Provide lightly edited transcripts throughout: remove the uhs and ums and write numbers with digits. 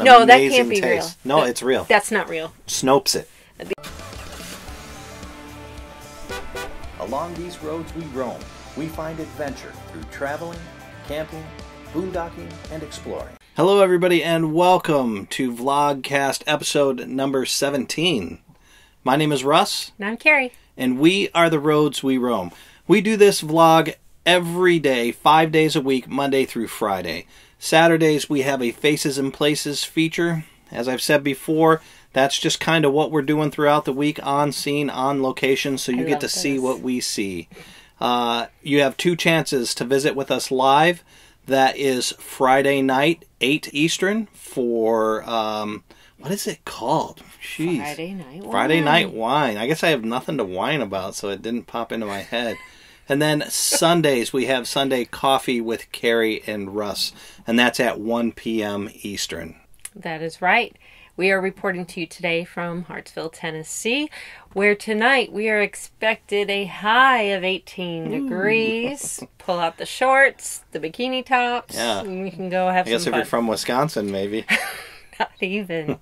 No, that can't be real. No, it's real. That's not real. Snopes it. Along these roads we roam, we find adventure through traveling, camping, boondocking, and exploring. Hello everybody and welcome to Vlogcast episode number 17. My name is Russ. And I'm Kerry. And we are the roads we roam. We do this vlog every day, 5 days a week, Monday through Friday. Saturdays we have a Faces and Places feature. As I've said before, that's just kind of what we're doing throughout the week, on scene, on location, so you get to see what we see. You have two chances to visit with us live. That is Friday night, 8 Eastern, for, what is it called? Jeez. Friday Night Wine. I guess I have nothing to whine about, so it didn't pop into my head. And then Sundays, we have Sunday Coffee with Kerry and Russ, and that's at 1 p.m. Eastern. That is right. We are reporting to you today from Hartsville, Tennessee, where tonight we are expected a high of 18 degrees. Pull out the shorts, the bikini tops, and we can go have some fun. I guess if you're from Wisconsin, maybe. Not even.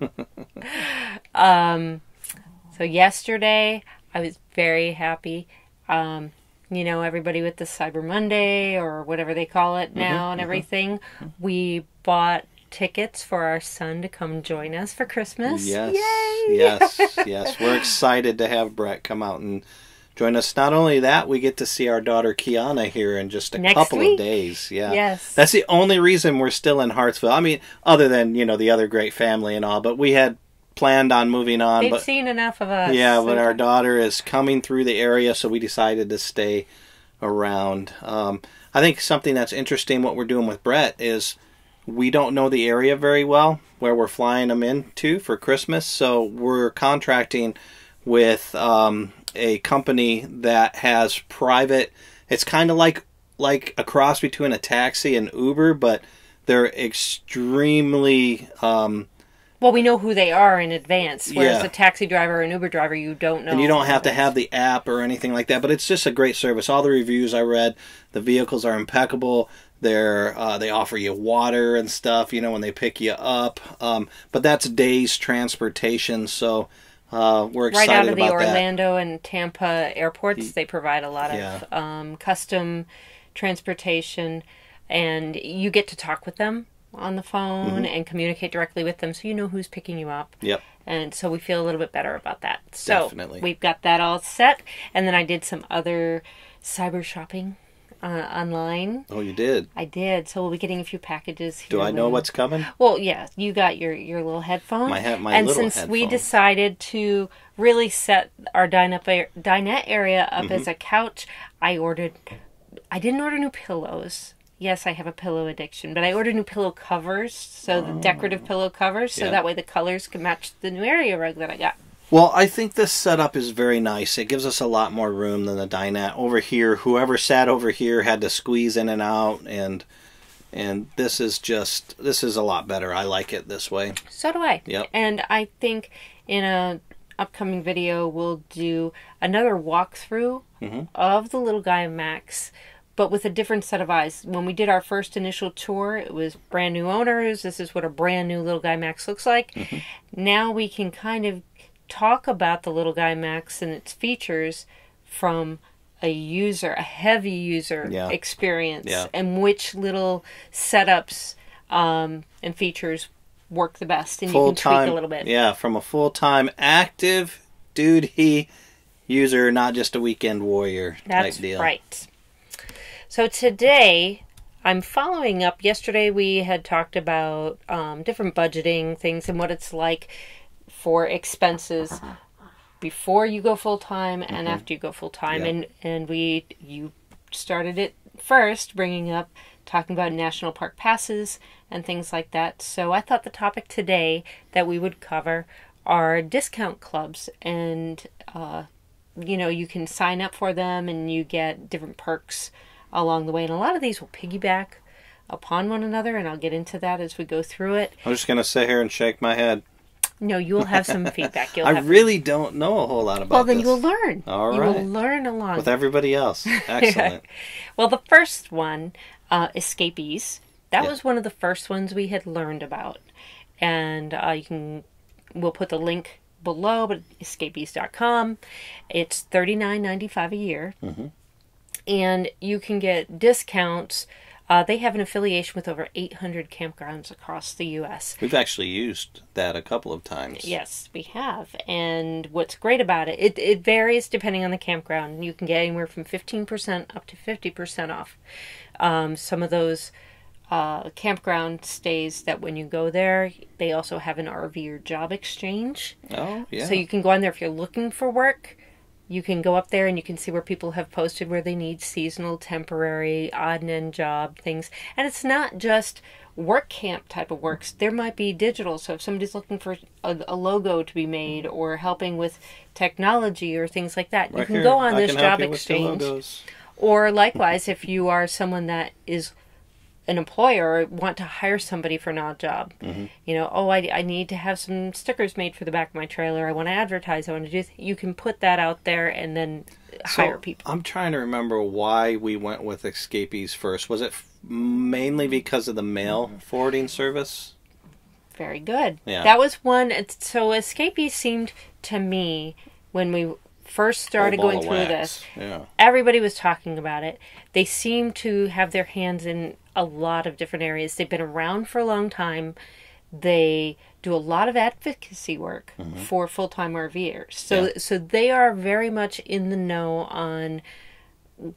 So yesterday, I was very happy. You know, everybody with the Cyber Monday or whatever they call it now and everything, we bought tickets for our son to come join us for Christmas. Yes, yay! yes. We're excited to have Brett come out and join us. Not only that, we get to see our daughter Kiana here in just a couple of days. Yeah. Yes. That's the only reason we're still in Hartsville. I mean, other than, you know, the other great family and all, but we had planned on moving on. They'd seen enough of us. Yeah, but our daughter is coming through the area, so we decided to stay around. I think something that's interesting, what we're doing with Brett, is we don't know the area very well where we're flying them into for Christmas, so we're contracting with a company that has private. It's kind of like a cross between a taxi and Uber, but they're extremely well, we know who they are in advance, whereas a taxi driver or an Uber driver, you don't know. And you don't have to have the app or anything like that, but it's just a great service. All the reviews I read, the vehicles are impeccable. They offer you water and stuff, you know, when they pick you up. But that's days transportation, so we're excited about that. Right out of the Orlando and Tampa airports, they provide a lot of custom transportation, and you get to talk with them on the phone and communicate directly with them, so you know who's picking you up. Yep. And so we feel a little bit better about that. So definitely. We've got that all set, and then I did some other cyber shopping online. Oh, you did? I did. So we'll be getting a few packages here. Do I know what's coming? Well, yeah. You got your little headphone. My little headphone. And since we decided to really set our dinette area up as a couch, I didn't order new pillows. Yes, I have a pillow addiction, but I ordered new pillow covers, so the decorative pillow covers, so that way the colors can match the new area rug that I got. Well, I think this setup is very nice. It gives us a lot more room than the dinette. Over here, whoever sat over here had to squeeze in and out, and this is a lot better. I like it this way. So do I. Yep. And I think in a upcoming video, we'll do another walkthrough of the Little Guy Max, but with a different set of eyes. When we did our first initial tour, it was brand new owners. This is what a brand new Little Guy Max looks like. Now we can kind of talk about the Little Guy Max and its features from a heavy user experience, and which little setups and features work the best, and you can tweak a little bit. Yeah, from a full-time active duty user, not just a weekend warrior type deal. That's right. So today, I'm following up. Yesterday we had talked about different budgeting things and what it's like for expenses before you go full-time and after you go full-time. And you started it first, bringing up talking about national park passes and things like that. So I thought the topic today that we would cover are discount clubs. And, you know, you can sign up for them and you get different perks along the way, and a lot of these will piggyback upon one another, and I'll get into that as we go through it. I'm just going to sit here and shake my head. No, you will have some feedback. I really don't know a whole lot about this. Well, then you'll learn. All right. You will learn along. With everybody else. Excellent. Well, the first one, escapees. That Yeah. was one of the first ones we had learned about. And we'll put the link below, but escapees.com. It's $39.95 a year. Mm-hmm. And you can get discounts. They have an affiliation with over 800 campgrounds across the U.S. We've actually used that a couple of times. Yes, we have. And what's great about it, it varies depending on the campground. You can get anywhere from 15% up to 50% off. Some of those campground stays that when you go there, they also have an RVer Job Exchange. Oh, yeah. So you can go on there if you're looking for work. You can go up there and you can see where people have posted where they need seasonal, temporary, odd and end job things. And it's not just work camp type of works. There might be digital. So if somebody's looking for a logo to be made or helping with technology or things like that, you can go on this Job Exchange. Or likewise, if you are someone that is an employer or want to hire somebody for an odd job. Mm-hmm. You know, I need to have some stickers made for the back of my trailer. I want to advertise. I want to do. You can put that out there and then hire people. I'm trying to remember why we went with Escapees first. Was it mainly because of the mail forwarding service? Very good. Yeah. That was one. So Escapees seemed to me when we first started going through this, everybody was talking about it. They seem to have their hands in a lot of different areas. They've been around for a long time. They do a lot of advocacy work for full-time RVers. So they are very much in the know on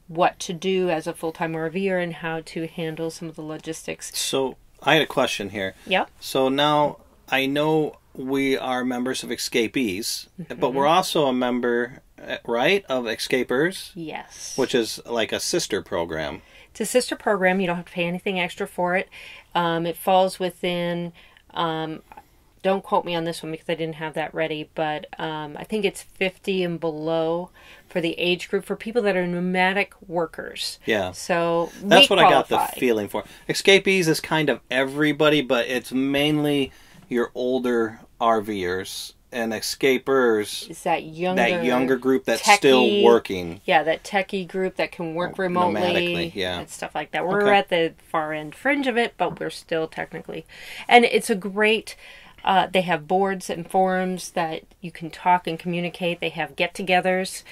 what to do as a full-time RVer and how to handle some of the logistics. So I had a question here. Yep. So now I know we are members of Escapees, but we're also a member, right, of Escapers? Yes. Which is like a sister program. It's a sister program. You don't have to pay anything extra for it. It falls within, don't quote me on this one because I didn't have that ready, but I think it's 50 and below for the age group for people that are nomadic workers. Yeah. So that's what qualify. I got the feeling for. Escapees is kind of everybody, but it's mainly your older RVers, and Escapers is that younger group that's techie, still working. Yeah, that techie group that can work remotely, yeah, and stuff like that. We're at the far end fringe of it, but we're still technically, and it's a great. They have boards and forums that you can talk and communicate. They have get-togethers.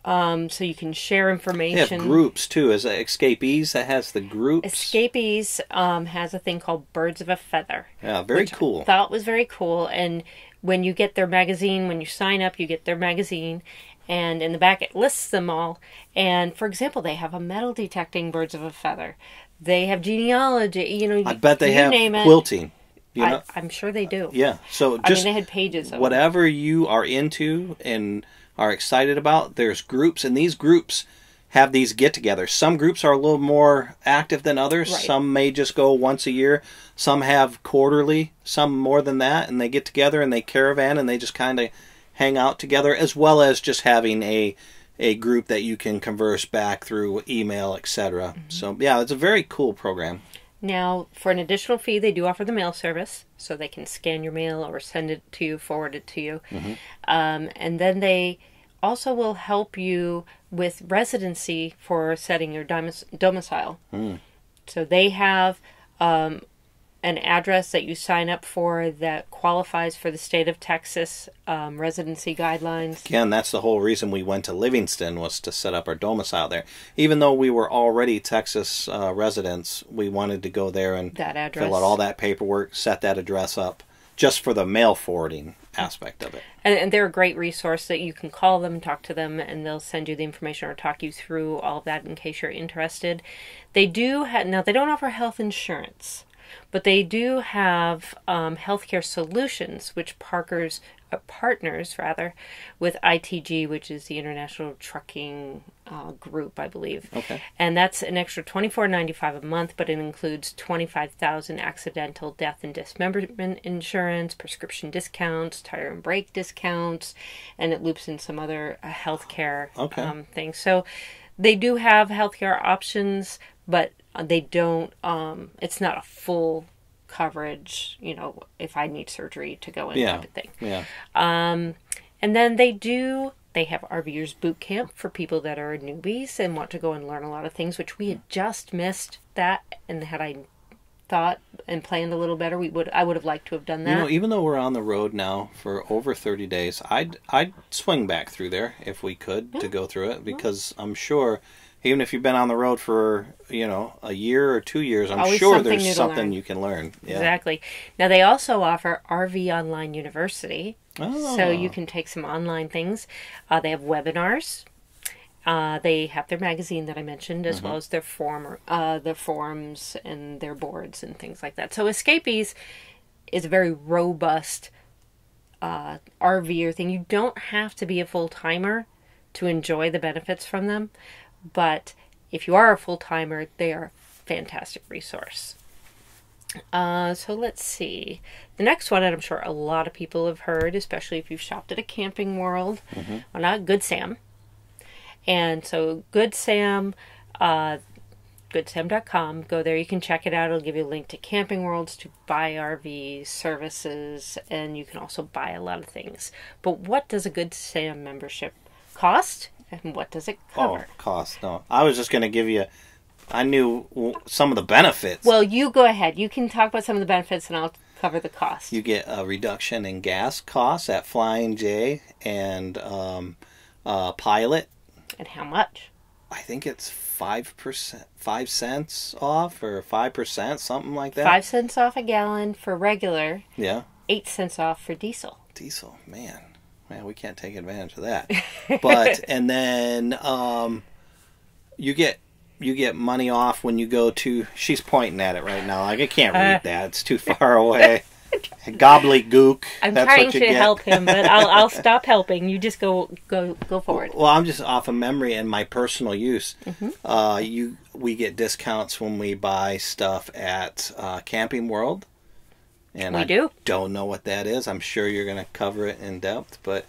So you can share information. They have groups too. Is it Escapees that has the groups? Escapees has a thing called Birds of a Feather. Yeah, very cool. I thought was very cool. And when you get their magazine, when you sign up, you get their magazine. And in the back it lists them all. And for example, they have a metal detecting Birds of a Feather. They have genealogy. You know, I bet they have quilting. You know? I'm sure they do. Yeah. So just they had pages of whatever you are into and are excited about, there's groups, and these groups have these get-togethers. Some groups are a little more active than others. Right. Some may just go once a year. Some have quarterly, some more than that, and they get together and they caravan and they just kind of hang out together, as well as just having a group that you can converse back through email, etc. So, yeah, it's a very cool program. Now, for an additional fee, they do offer the mail service, so they can scan your mail or send it to you, forward it to you. And then they also will help you with residency for setting your domicile. So they have an address that you sign up for that qualifies for the state of Texas residency guidelines. Again, that's the whole reason we went to Livingston, was to set up our domicile there. Even though we were already Texas residents, we wanted to go there and fill out all that paperwork, set that address up, just for the mail forwarding aspect of it. And they're a great resource that you can call them, talk to them, and they'll send you the information or talk you through all of that in case you're interested. They do now they don't offer health insurance, but they do have healthcare solutions, which partners with ITG, which is the International Trucking Group, I believe. Okay. And that's an extra $24.95 a month, but it includes $25,000 accidental death and dismemberment insurance, prescription discounts, tire and brake discounts, and it loops in some other healthcare things. So they do have healthcare options, but they don't, it's not a full coverage, you know, if I need surgery to go in type of thing. Yeah. And then they have RVers Bootcamp for people that are newbies and want to go and learn a lot of things, which we had just missed that. And had I thought and planned a little better, I would have liked to have done that. You know, even though we're on the road now for over 30 days, I'd swing back through there if we could to go through it, because I'm sure, even if you've been on the road for, a year or 2 years, I'm Always sure there's something you can learn. Yeah. Exactly. Now, they also offer RV Online University, so you can take some online things. They have webinars. They have their magazine that I mentioned, as well as their forums and their boards and things like that. So Escapees is a very robust RVer thing. You don't have to be a full-timer to enjoy the benefits from them, but if you are a full-timer, they are a fantastic resource. So let's see. The next one, and I'm sure a lot of people have heard, especially if you've shopped at a Camping World, or not, Good Sam. And so Good Sam, goodsam.com, go there, you can check it out. It'll give you a link to Camping Worlds, to buy RV services, and you can also buy a lot of things. But what does a Good Sam membership cost, and what does it cover? Oh, cost, no. I was just going to give you, I knew some of the benefits. Well, you go ahead. You can talk about some of the benefits, and I'll cover the cost. You get a reduction in gas costs at Flying J and Pilot. And how much? I think it's 5%, 5 cents off, or 5%, something like that. 5 cents off a gallon for regular. Yeah. 8 cents off for diesel. Diesel, man, we can't take advantage of that. But and then you get money off when you go to. She's pointing at it right now. Like, I can't read that; it's too far away. Gobbledygook. I'm trying to help him, but I'll stop helping. You just go forward. Well, I'm just off of memory and my personal use. We get discounts when we buy stuff at Camping World, and I don't know what that is. I'm sure you're going to cover it in depth, but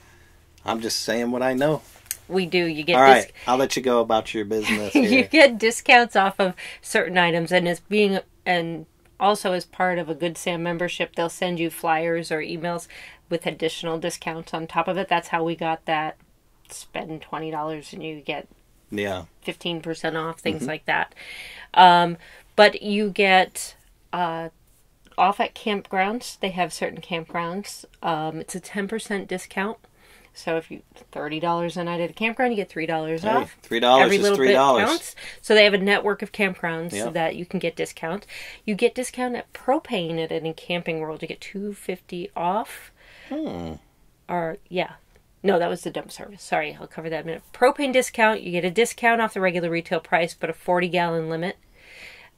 I'm just saying what I know. We do. You get all right. I'll let you go about your business here. You get discounts off of certain items, and also, as part of a Good Sam membership, they'll send you flyers or emails with additional discounts on top of it. That's how we got that. Spend $20 and you get 15% off, things like that. But you get off at campgrounds. They have certain campgrounds. It's a 10% discount. So if you $30 a night at a campground, you get $3 off. $3 Every is little $3. bit counts. So they have a network of campgrounds that you can get discount. You get discount at Propane at any Camping World. You get $2.50 off. Or no, that was the dump service. Sorry, I'll cover that in a minute. Propane discount. You get a discount off the regular retail price, but a 40-gallon limit.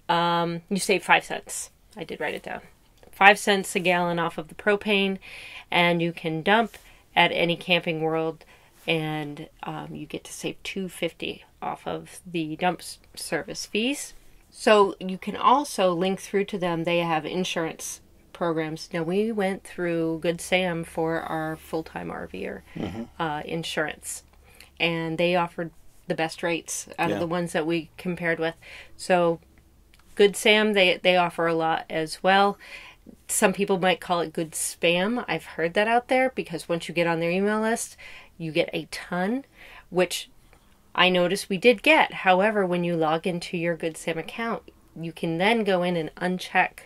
You save 5 cents. I did write it down. 5 cents a gallon off of the propane, and you can dump at any Camping World, and you get to save $2.50 off of the dump service fees. So you can also link through to them. They have insurance programs. Now, we went through Good Sam for our full-time RVer insurance, and they offered the best rates out of the ones that we compared with. So Good Sam, they offer a lot as well. Some people might call it good spam. I've heard that out there, because once you get on their email list, you get a ton, which I noticed we did get. However, when you log into your Good Sam account, you can then go in and uncheck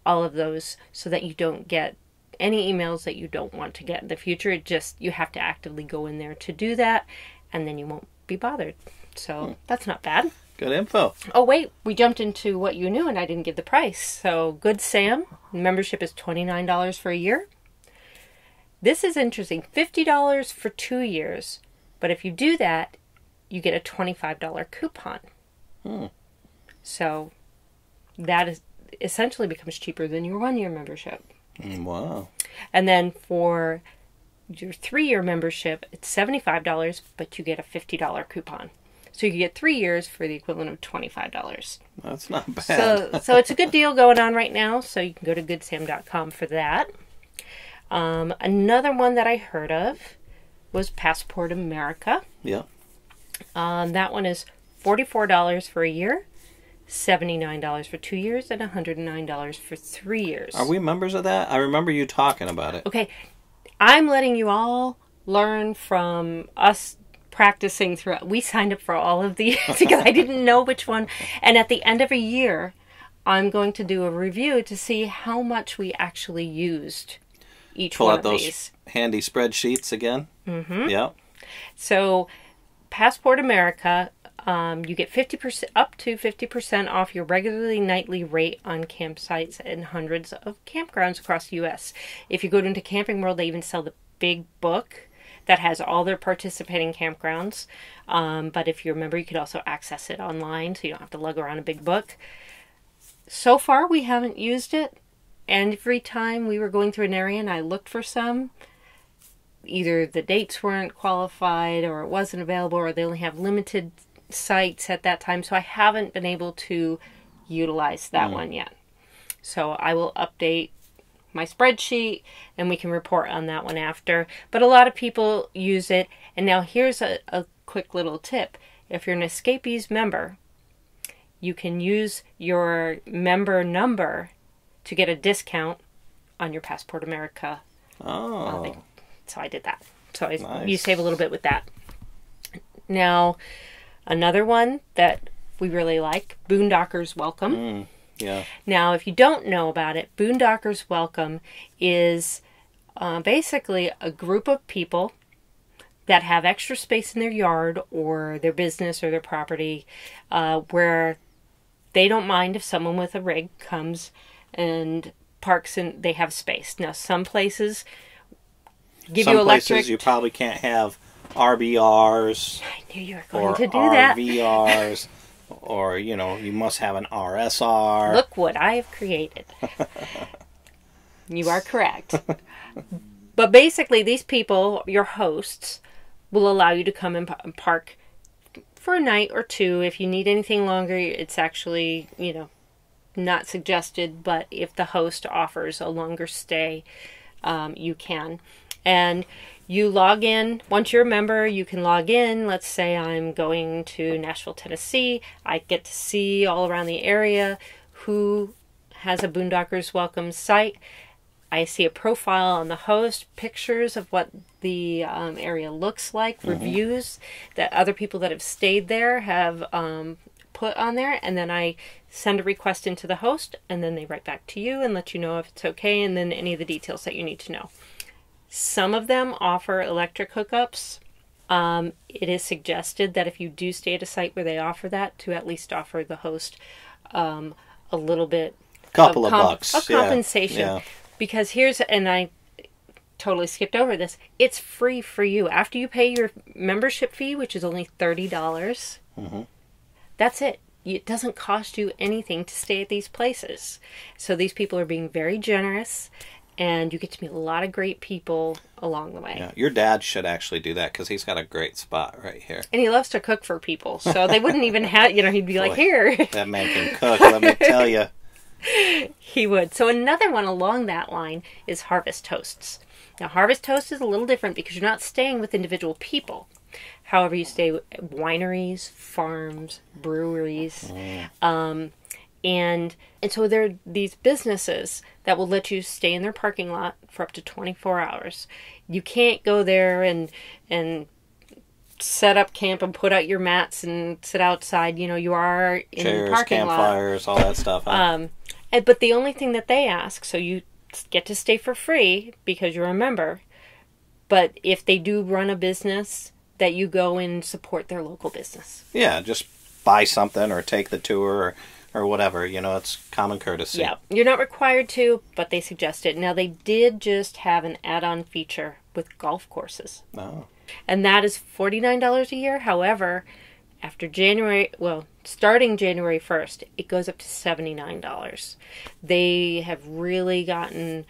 all of those so that you don't get any emails that you don't want to get in the future. You have to actively go in there to do that, and then you won't be bothered. So that's not bad. Good info. Oh, wait, we jumped into what you knew, and I didn't give the price. So Good Sam membership is $29 for a year. This is interesting. $50 for 2 years. But if you do that, you get a $25 coupon. So that essentially becomes cheaper than your 1-year membership. Wow. And then for your 3-year membership, it's $75, but you get a $50 coupon. So you get 3 years for the equivalent of $25. That's not bad. So it's a good deal going on right now. So you can go to goodsam.com for that. Another one that I heard of was Passport America. Yeah. That one is $44 for a year, $79 for 2 years, and $109 for 3 years. Are we members of that? I remember you talking about it. Okay. I'm letting you all learn from us practicing throughout. We signed up for all of these because I didn't know which one. And at the end of a year, I'm going to do a review to see how much we actually used each Pull one out of those these. handy spreadsheets again. Mm-hmm. Yeah. So, Passport America, you get 50% up to 50% off your regularly nightly rate on campsites and hundreds of campgrounds across the U.S. If you go into Camping World, they even sell the big book that has all their participating campgrounds. But if you're a member, you could also access it online, so you don't have to lug around a big book. So far, we haven't used it. And every time we were going through an area and I looked for some, either the dates weren't qualified or it wasn't available or they only have limited sites at that time. So I haven't been able to utilize that one yet. So I will update my spreadsheet and we can report on that one after. But a lot of people use it. And now here's a quick little tip. If you're an Escapees member, you can use your member number to get a discount on your Passport America. Oh. So I did that. So Nice. you save a little bit with that. Now, another one that we really like, Boondockers Welcome. Yeah. Now, if you don't know about it, Boondockers Welcome is basically a group of people that have extra space in their yard or their business or their property where they don't mind if someone with a rig comes and parks and they have space. Now, some places give Some you electric. places you probably can't have RVRs I knew you were going or to do that. RVRs or, you must have an RSR. Look what I have created. You are correct. But basically, these people, your hosts, will allow you to come and park for a night or two. If you need anything longer, it's actually, not suggested. But if the host offers a longer stay, you can. And you log in. Once you're a member, you can log in. Let's say I'm going to Nashville, Tennessee. I get to see all around the area who has a Boondockers Welcome site. I see a profile on the host, pictures of what the area looks like, reviews that other people that have stayed there have put on there, and then I send a request into the host, and then they write back to you and let you know if it's okay, and then any of the details that you need to know. Some of them offer electric hookups. It is suggested that if you do stay at a site where they offer that, to at least offer the host a little bit Couple of bucks. of compensation. Yeah. Because and I totally skipped over this, it's free for you. After you pay your membership fee, which is only $30, that's it. It doesn't cost you anything to stay at these places. So these people are being very generous, and you get to meet a lot of great people along the way. Yeah. Your dad should actually do that because he's got a great spot right here. And he loves to cook for people, so they wouldn't even have, he'd be like, here. That man can cook, let me tell you. He would. So another one along that line is Harvest Hosts. Now, Harvest Host is a little different because you're not staying with individual people. However, you stay with wineries, farms, breweries, and so there are these businesses that will let you stay in their parking lot for up to 24 hours. You can't go there and set up camp and put out your mats and sit outside. You are in Chairs, the parking lot. campfires, all that stuff. Huh? But the only thing that they ask, so you get to stay for free because you're a member, but if they do run a business, that you go and support their local business. Yeah, just buy something or take the tour or whatever. It's common courtesy. Yeah, you're not required to, but they suggest it. Now, they did just have an add-on feature with golf courses. Oh. And that is $49 a year. However, after starting January 1st, it goes up to $79. They have really gotten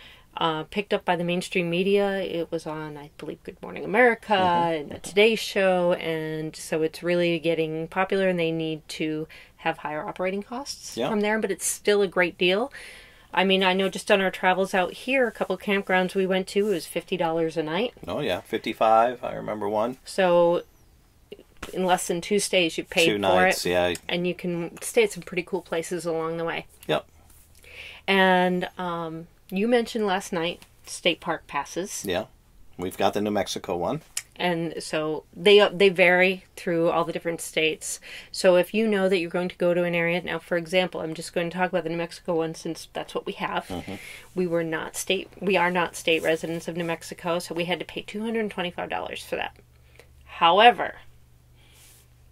picked up by the mainstream media. It was on, I believe, Good Morning America and the Today Show, and so it's really getting popular, and they need to have higher operating costs from there, but it's still a great deal. I mean, I know just on our travels out here, a couple of campgrounds we went to, it was $50 a night. Oh, yeah, $55. I remember one. So in less than 2 stays, you paid 2 for nights, it. yeah. And you can stay at some pretty cool places along the way. Yep. And you mentioned last night state park passes. Yeah. We've got the New Mexico one. And so they vary through all the different states. So if you know that you're going to go to an area, now for example, I'm just going to talk about the New Mexico one since that's what we have. Mm-hmm. We are not state residents of New Mexico, so we had to pay $225 for that. However,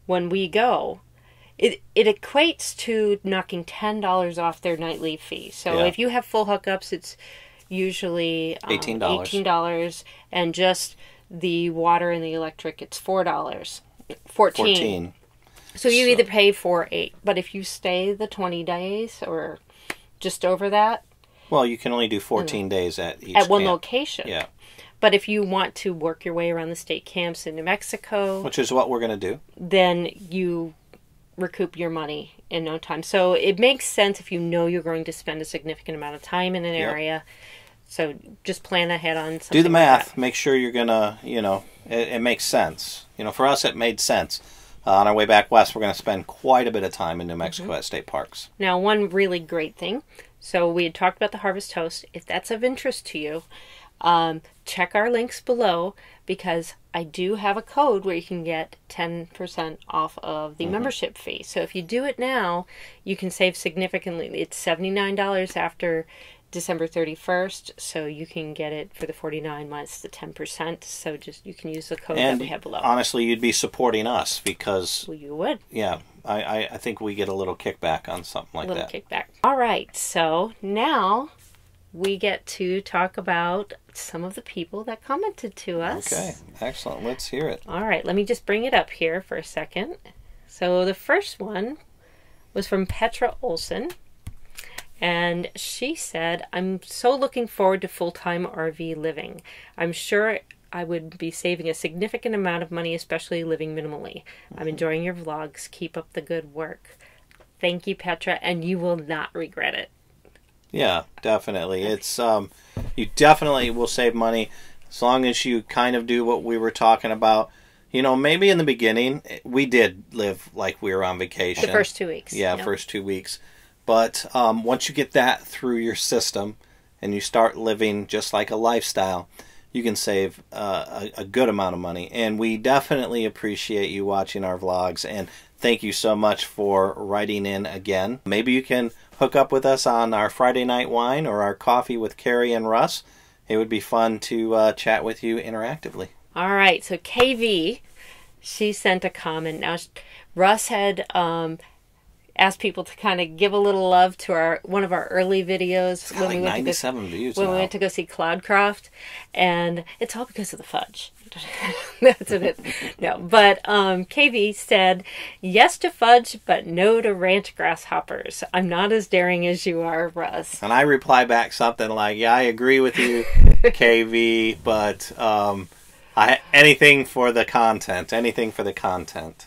when we go, it equates to knocking $10 off their nightly fee. So if you have full hookups, it's usually $18, and just the water and the electric, it's $4. $14. So you either pay for 8, but if you stay the 20 days or just over that, well, you can only do 14 days at one location. Yeah. But if you want to work your way around the state camps in New Mexico, which is what we're going to do, then you recoup your money in no time. So it makes sense if you know you're going to spend a significant amount of time in an area. So just plan ahead on something. Do the math. Like that. Make sure you're going to, it makes sense. For us, it made sense. On our way back west, we're going to spend quite a bit of time in New Mexico at state parks. Now, one really great thing. So we had talked about the Harvest Toast. If that's of interest to you, check our links below, because I do have a code where you can get 10% off of the membership fee. So if you do it now, you can save significantly. It's $79 after December 31st, so you can get it for the $49 minus the 10%. So you can use the code that we have below. Honestly, you'd be supporting us because... Well, you would. Yeah, I think we get a little kickback on something like that. A little kickback. All right, so now we get to talk about some of the people that commented to us. Okay, excellent. Let's hear it. All right, let me just bring it up here for a second. So the first one was from Petra Olson. And she said, I'm so looking forward to full-time RV living. I'm sure I would be saving a significant amount of money, especially living minimally. I'm enjoying your vlogs. Keep up the good work. Thank you, Petra, and you will not regret it. Yeah, definitely. It's you definitely will save money as long as you kind of do what we were talking about. Maybe in the beginning, we did live like we were on vacation. The first 2 weeks. Yeah, first 2 weeks. But once you get that through your system and you start living just like a lifestyle, you can save a good amount of money. And we definitely appreciate you watching our vlogs. And thank you so much for writing in again. Maybe you can hook up with us on our Friday night wine or our coffee with Kerry and Russ. It would be fun to chat with you interactively. All right. So KV, she sent a comment. Now, Russ had... asked people to kind of give a little love to one of our early videos when we went 97 views when we went to go see Cloudcroft, and it's all because of the fudge. That's it. No, but KV said yes to fudge, but no to ranch grasshoppers. I'm not as daring as you are, Russ. And I reply back something like, "Yeah, I agree with you, KV, but anything for the content. Anything for the content."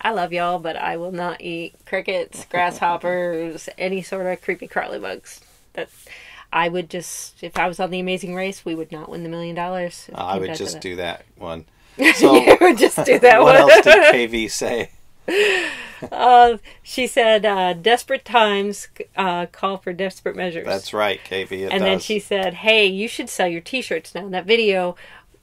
I love y'all, but I will not eat crickets, grasshoppers, any sort of creepy crawly bugs. That I would just, if I was on The Amazing Race, we would not win the $1 million. I would just do that one. So you would just do that what one. What else did KV say? She said, desperate times call for desperate measures. That's right, KV. And then she said, hey, you should sell your t-shirts now. In that video,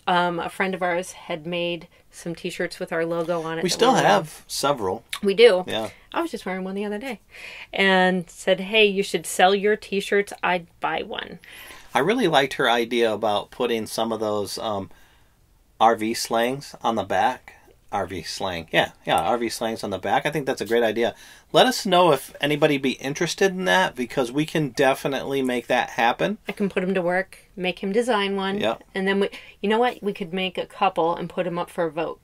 a friend of ours had made some t-shirts with our logo on it. We still have several. We do. Yeah. I was just wearing one the other day. And said, hey, you should sell your t-shirts. I'd buy one. I really liked her idea about putting some of those RV slangs on the back. RV slang. Yeah, RV slangs on the back. I think that's a great idea. Let us know if anybody be interested in that, because we can definitely make that happen. I can put him to work, make him design one. Yep. And then, you know what? We could make a couple and put them up for a vote.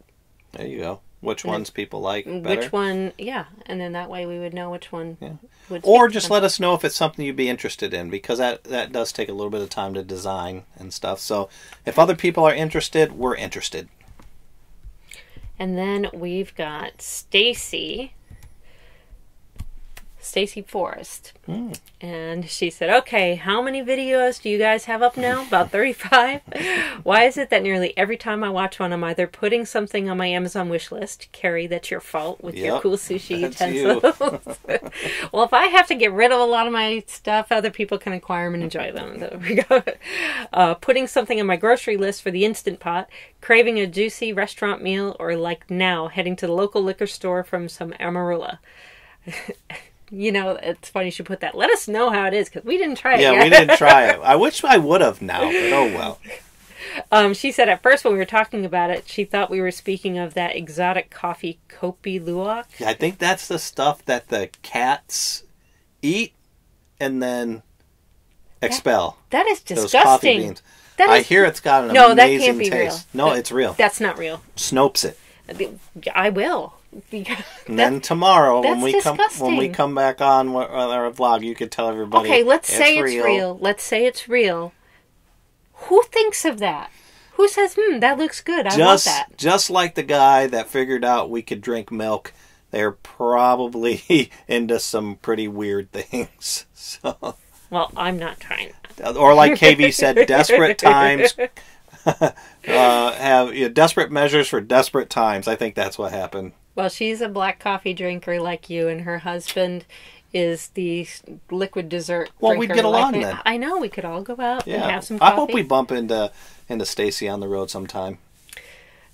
There you go. Which ones people like better. Which one, yeah. And then that way we would know which one would. Or just let us know if it's something you'd be interested in, because that does take a little bit of time to design and stuff. So if other people are interested, we're interested. And then we've got Stacy. Stacy Forrest. And she said, okay, how many videos do you guys have up now? About 35? Why is it that nearly every time I watch one, I'm either putting something on my Amazon wish list, Kerry, that's your fault with your cool sushi utensils. Well, if I have to get rid of a lot of my stuff, other people can acquire them and enjoy them. There we go. Putting something on my grocery list for the Instant Pot, craving a juicy restaurant meal, or like now, heading to the local liquor store from some Amarula. You know, it's funny you should put that. Let us know how it is, because we didn't try it yet. Yeah, we didn't try it. I wish I would have now, but oh well. She said at first when we were talking about it, she thought we were speaking of that exotic coffee Kopi Luwak. Yeah, I think that's the stuff that the cats eat and then expel. That is disgusting. Those coffee beans. I hear it's got an amazing that can't be taste. real. No, it's real. That's not real. Snopes it. I will. And then tomorrow, when we disgusting. come back on our vlog, you could tell everybody. Okay, let's say it's real. Let's say it's real. Who thinks of that? Who says, that looks good? I want that. Just like the guy that figured out we could drink milk, they're probably into some pretty weird things. So. Well, I'm not trying that. Or like KB said, desperate times have desperate measures for desperate times. I think that's what happened. Well, she's a black coffee drinker like you, and her husband is the liquid dessert drinker. Well, we'd get along then. I know, we could all go out and have some coffee. I hope we bump into Stacy on the road sometime.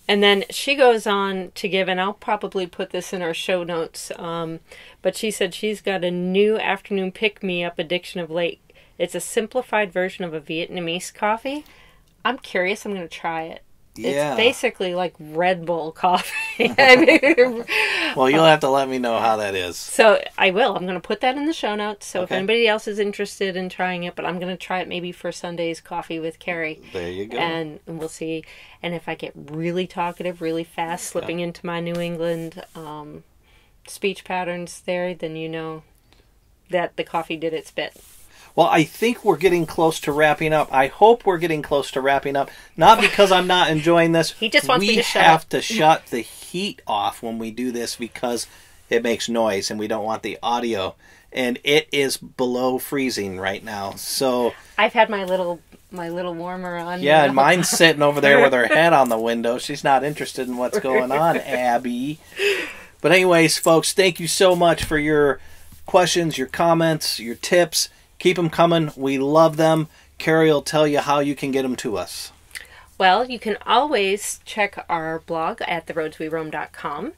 And then she goes on to give, and I'll probably put this in our show notes, but she said she's got a new afternoon pick-me-up addiction of late. It's a simplified version of a Vietnamese coffee. I'm curious. I'm going to try it. Yeah. It's basically like Red Bull coffee. I mean, well, you'll have to let me know how that is. So I will. I'm going to put that in the show notes. So if anybody else is interested in trying it, but I'm going to try it maybe for Sunday's coffee with Kerry. There you go. And we'll see. And if I get really talkative, really fast, slipping into my New England speech patterns there, then you know that the coffee did its bit. Well, I think we're getting close to wrapping up. I hope we're getting close to wrapping up. Not because I'm not enjoying this. He just wants me to shut up. We have to shut the heat off when we do this because it makes noise and we don't want the audio. And it is below freezing right now. So I've had my little warmer on. Yeah, and mine's sitting over there with her head on the window. She's not interested in what's going on, Abby. But anyways, folks, thank you so much for your questions, your comments, your tips. Keep them coming. We love them. Kerry will tell you how you can get them to us. Well, you can always check our blog at theroadsweroam.com.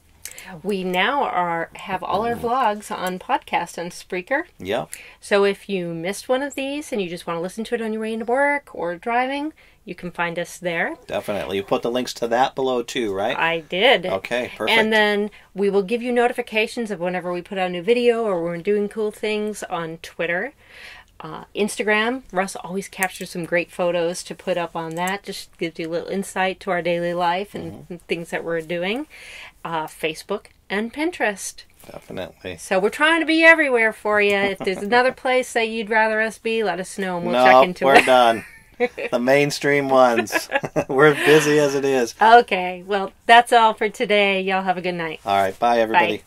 We now have all our vlogs on podcast on Spreaker. Yep. So if you missed one of these and you just want to listen to it on your way into work or driving, you can find us there. Definitely. You put the links to that below too, right? I did. Okay, perfect. And then we will give you notifications of whenever we put out a new video or we're doing cool things on Twitter. Instagram, Russ always captures some great photos to put up on that. Just gives you a little insight to our daily life and things that we're doing. Facebook and Pinterest. Definitely. So we're trying to be everywhere for you. If there's another place that you'd rather us be, let us know and we'll check into it. We're done. The mainstream ones. We're busy as it is. Okay. Well, that's all for today. Y'all have a good night. All right. Bye, everybody. Bye.